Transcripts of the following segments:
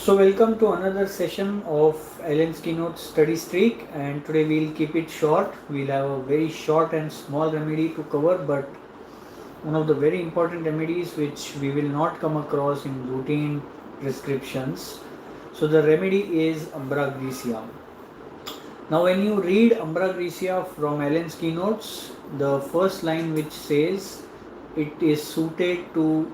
So welcome to another session of Ellen's keynote study streak, and today we'll keep it short. We'll have a very short and small remedy to cover, but one of the very important remedies which we will not come across in routine prescriptions. So the remedy is Ambra grisea. Now when you read Ambra grisea from Ellen's keynotes, the first line which says it is suited to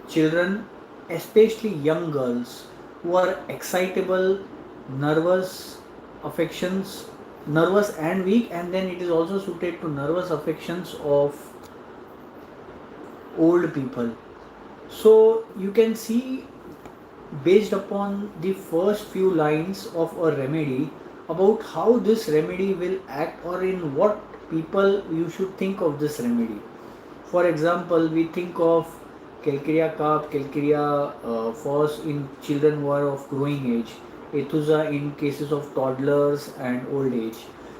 children, especially young girls who are excitable, nervous affections, nervous and weak, and then it is also suited to nervous affections of old people. So you can see, based upon the first few lines of a remedy, about how this remedy will act or in what people you should think of this remedy. For example, we think of calcarea carp, calcarea fos in children who are of growing age, ethusa in cases of toddlers and old age.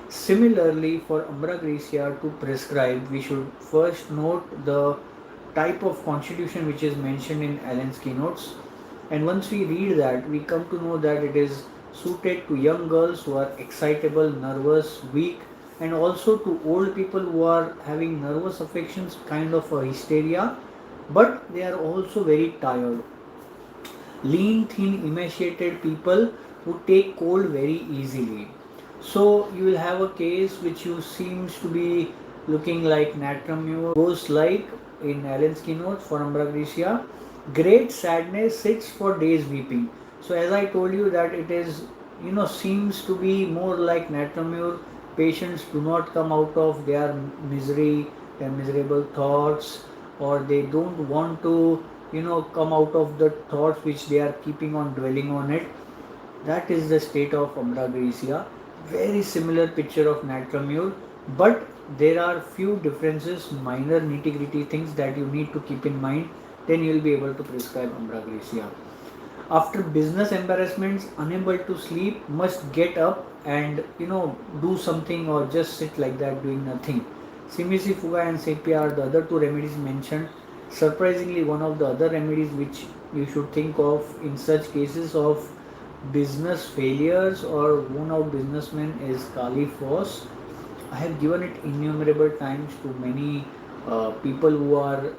Similarly, for Ambra grisea to prescribe, we should first note the type of constitution which is mentioned in Allen's keynotes, and once we read that, we come to know that it is suited to young girls who are excitable, nervous, weak, and also to old people who are having nervous affections, kind of a hysteria, but they are also very tired. Lean, thin, emaciated people who take cold very easily. So you will have a case which you seems to be looking like natramure, goes like in Allen's keynote for Ambra grisea. Great sadness, sits for days weeping. So as I told you that it is, seems to be more like natramure. Patients do not come out of their misery, their miserable thoughts, or they don't want to, come out of the thoughts which they are keeping on dwelling on it. That is the state of Ambra grisea. Very similar picture of natramure, but there are few differences, minor nitty-gritty things that you need to keep in mind. Then you will be able to prescribe Ambra grisea. After business embarrassments, unable to sleep, must get up and do something, or just sit like that doing nothing. Simisi fuga and sepia are the other two remedies mentioned. Surprisingly, one of the other remedies which you should think of in such cases of business failures or worn out businessmen is Kali Foss. I have given it innumerable times to many people who are,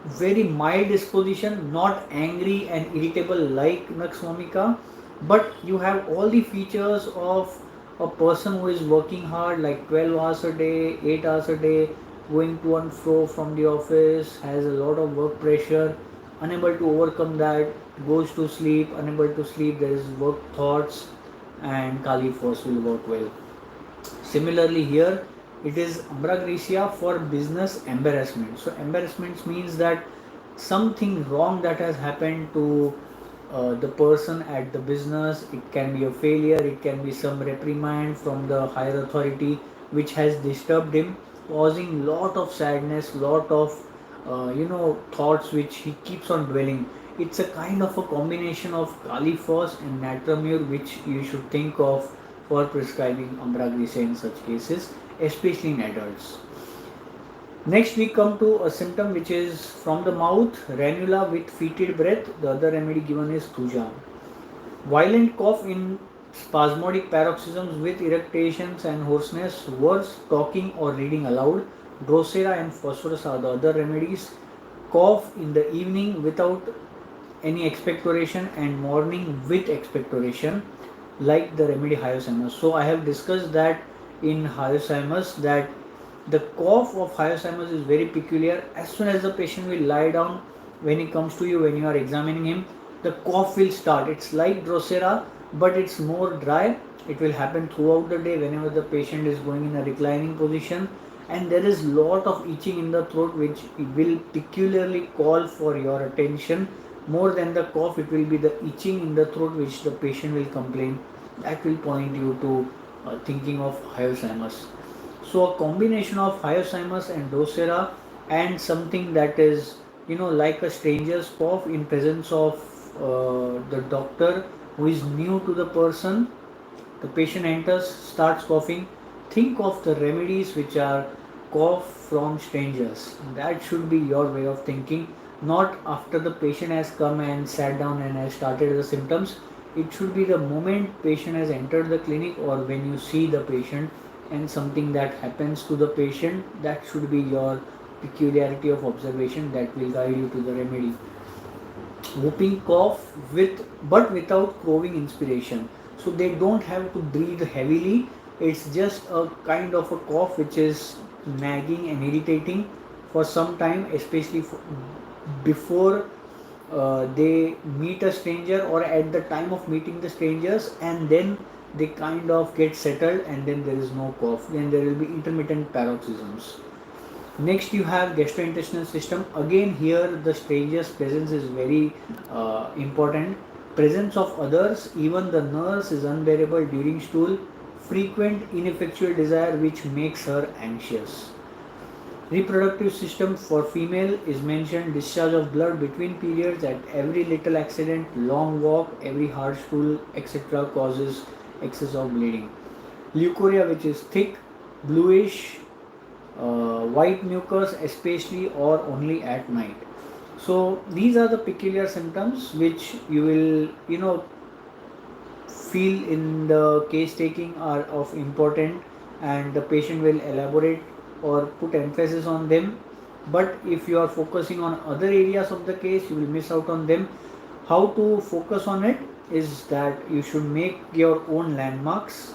very mild disposition, not angry and irritable like Naxwamika, but you have all the features of a person who is working hard, like 12 hours a day, 8 hours a day, going to and fro from the office, has a lot of work pressure, unable to overcome that, goes to sleep, unable to sleep, there is work thoughts, and Kali Foss will work well. Similarly here, it is Ambra grisea for business embarrassment. So embarrassment means that something wrong that has happened to the person at the business. It can be a failure, it can be some reprimand from the higher authority which has disturbed him, causing lot of sadness, lot of thoughts which he keeps on dwelling. It's a kind of a combination of Kali Foss and natramure which you should think of for prescribing Ambra grisea in such cases, especially in adults. Next we come to a symptom which is from the mouth, ranula with fetid breath. The other remedy given is thuja. Violent cough in spasmodic paroxysms with eructations and hoarseness, worse talking or reading aloud. Drosera and phosphorus are the other remedies. Cough in the evening without any expectoration and morning with expectoration, like the remedy hyoscyamus. So I have discussed that in hyoscyamus, that the cough of hyoscyamus is very peculiar. As soon as the patient will lie down, when he comes to you, when you are examining him, the cough will start. It's like Drosera, but it's more dry. It will happen throughout the day whenever the patient is going in a reclining position, and there is lot of itching in the throat which will peculiarly call for your attention. More than the cough, it will be the itching in the throat which the patient will complain. That will point you to thinking of hyoscyamus. So a combination of hyoscyamus and Drosera, and something that is like a stranger's cough in presence of the doctor who is new to the person. The patient enters, starts coughing. Think of the remedies which are cough from strangers. That should be your way of thinking. not after the patient has come and sat down and has started the symptoms. It should be the moment patient has entered the clinic, or when you see the patient and something that happens to the patient, that should be your peculiarity of observation that will guide you to the remedy. Whooping cough with, but without crowing inspiration, so they don't have to breathe heavily. It's just a kind of a cough which is nagging and irritating for some time, especially before they meet a stranger or at the time of meeting the strangers, and then they kind of get settled and then there is no cough, then there will be intermittent paroxysms. Next you have gastrointestinal system. Again here the stranger's presence is very important. Presence of others, even the nurse, is unbearable during stool. Frequent ineffectual desire which makes her anxious. Reproductive system for female is mentioned. Discharge of blood between periods at every little accident, long walk, every hard stool, etc. causes excess of bleeding. Leukorrhea, which is thick, bluish, white mucus, especially or only at night. So these are the peculiar symptoms which you will feel in the case taking are of important, and the patient will elaborate or put emphasis on them. But if you are focusing on other areas of the case, you will miss out on them. How to focus on it is that you should make your own landmarks.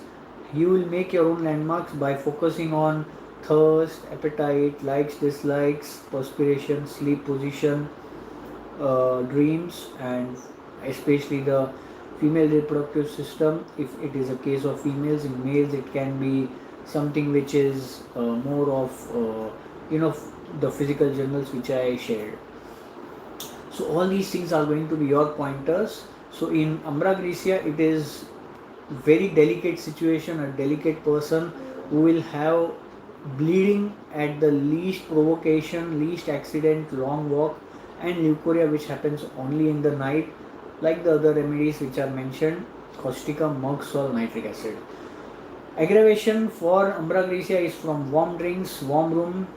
You will make your own landmarks by focusing on thirst, appetite, likes, dislikes, perspiration, sleep position, dreams, and especially the female reproductive system. If it is a case of females, in males it can be something which is more of the physical journals which I shared. So all these things are going to be your pointers. So in Ambra grisea, it is very delicate situation, a delicate person who will have bleeding at the least provocation, least accident, long walk, and leukorrhea which happens only in the night, like the other remedies which are mentioned, caustica, mug salt, nitric acid. Aggravation for Ambra grisea is from warm drinks, warm room,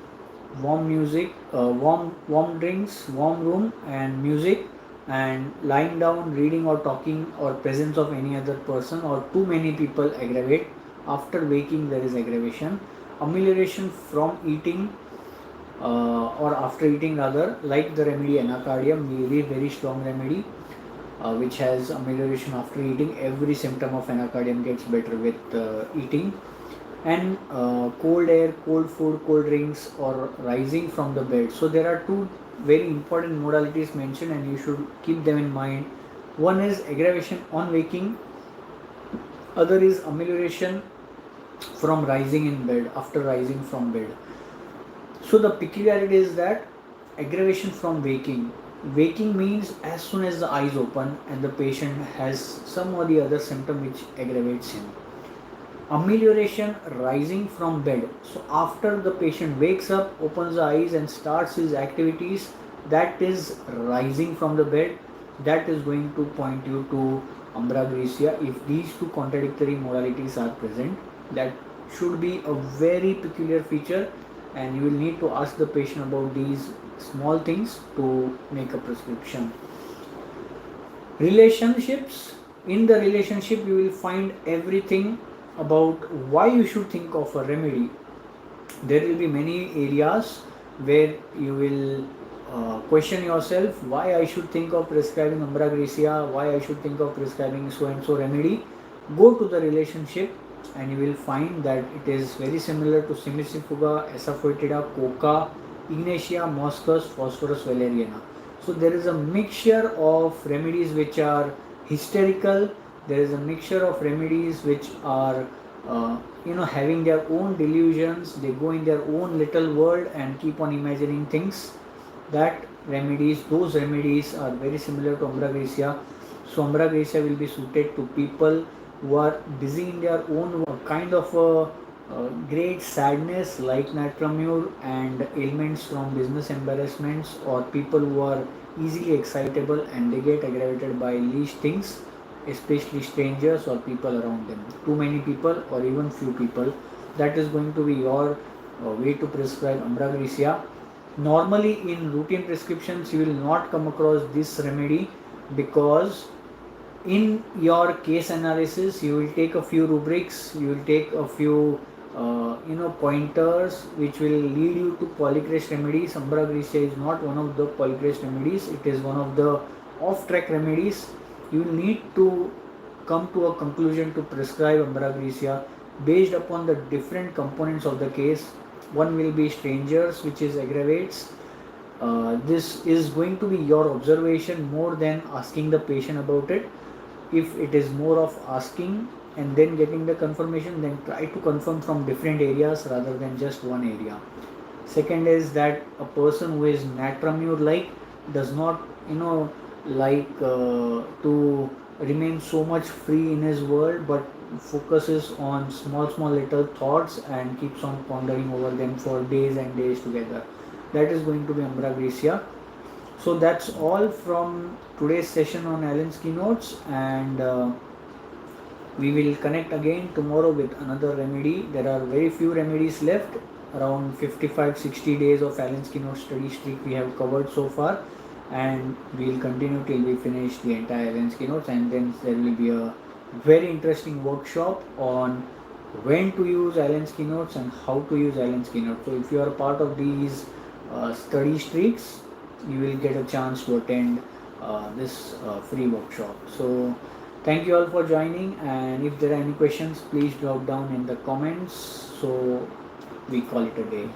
warm music, warm drinks, warm room and music, and lying down, reading or talking, or presence of any other person or too many people aggravate. After waking there is aggravation. Amelioration from eating or after eating rather, like the remedy anacardium, very strong remedy which has amelioration after eating. Every symptom of anacardium gets better with eating. And cold air, cold food, cold drinks, or rising from the bed. So there are two very important modalities mentioned and you should keep them in mind. One is aggravation on waking, other is amelioration from rising in bed, after rising from bed. So the peculiarity is that aggravation from waking. Waking means as soon as the eyes open and the patient has some or the other symptom which aggravates him. Amelioration rising from bed. So after the patient wakes up, opens the eyes and starts his activities, that is rising from the bed. That is going to point you to Ambra grisea. If these two contradictory modalities are present, that should be a very peculiar feature, and you will need to ask the patient about these small things to make a prescription. Relationships. In the relationship you will find everything about why you should think of a remedy. There will be many areas where you will question yourself why I should think of prescribing Ambra grisea, why I should think of prescribing so and so remedy. Go to the relationship and you will find that it is very similar to Simicifuga, Asafoetida, Coca, Ignatia, Moschus, Phosphorus valeriana. So there is a mixture of remedies which are hysterical. There is a mixture of remedies which are having their own delusions. They go in their own little world and keep on imagining things. Those remedies are very similar to Ambra grisea. So Ambra grisea will be suited to people who are busy in their own kind of a great sadness like natramure and ailments from business embarrassments, or people who are easily excitable and they get aggravated by least things, especially strangers or people around them. Too many people or even few people. That is going to be your way to prescribe Ambra grisea. Normally in routine prescriptions you will not come across this remedy, because in your case analysis you will take a few rubrics, you will take a few pointers which will lead you to polycrest remedies. Ambra grisea is not one of the polycrest remedies, it is one of the off track remedies. You need to come to a conclusion to prescribe Ambra grisea based upon the different components of the case. One will be strangers, which is aggravates. This is going to be your observation more than asking the patient about it. If it is more of asking and then getting the confirmation, then try to confirm from different areas rather than just one area. Second is that a person who is natramure like does not to remain so much free in his world, but focuses on small little thoughts and keeps on pondering over them for days and days together. That is going to be Ambra grisea. So that's all from today's session on Allen's keynotes, and we will connect again tomorrow with another remedy. There are very few remedies left, around 55-60 days of Allen's keynote study streak we have covered so far, and we will continue till we finish the entire Allen's keynotes, and then there will be a very interesting workshop on when to use Allen's keynotes and how to use Allen's keynotes. So if you are part of these study streaks, you will get a chance to attend this free workshop. So thank you all for joining, and if there are any questions, please drop down in the comments. So we call it a day.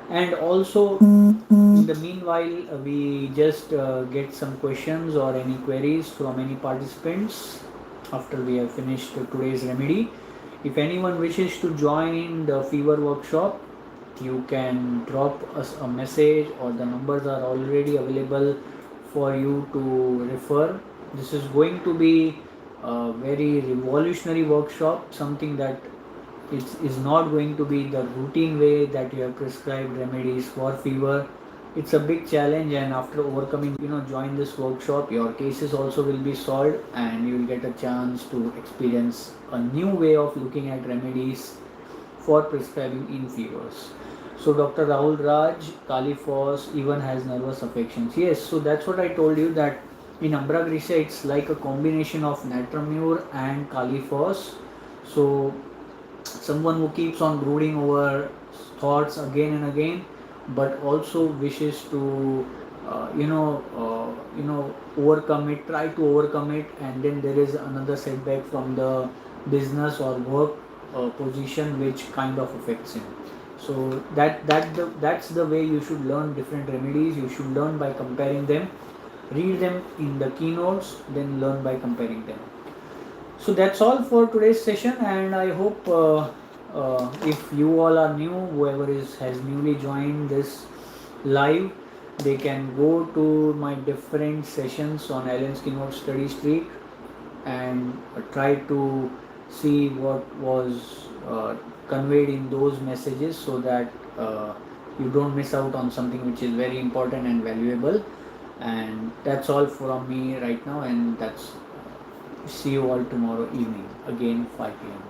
And also in the meanwhile we just get some questions or any queries from any participants after we have finished today's remedy. If anyone wishes to join the fever workshop, you can drop us a message, or the numbers are already available for you to refer. This is going to be a very revolutionary workshop, something that it is not going to be the routine way that you have prescribed remedies for fever. It's a big challenge, and after overcoming, join this workshop, your cases also will be solved, and you will get a chance to experience a new way of looking at remedies for prescribing in fevers. So Dr. Rahul Raj, Califos even has nervous affections. Yes, so that's what I told you, that in Ambra grisea it's like a combination of natramure and Califos. So someone who keeps on brooding over thoughts again and again, but also wishes to overcome it, try to overcome it, and then there is another setback from the business or work position which kind of affects him. So that's the way you should learn different remedies. You should learn by comparing them, read them in the keynotes, then learn by comparing them. So that's all for today's session, and I hope if you all are new, whoever has newly joined this live, they can go to my different sessions on Allen's keynote study streak and try to see what was conveyed in those messages, so that you don't miss out on something which is very important and valuable. And that's all from me right now, and that's see you all tomorrow evening again 5 p.m.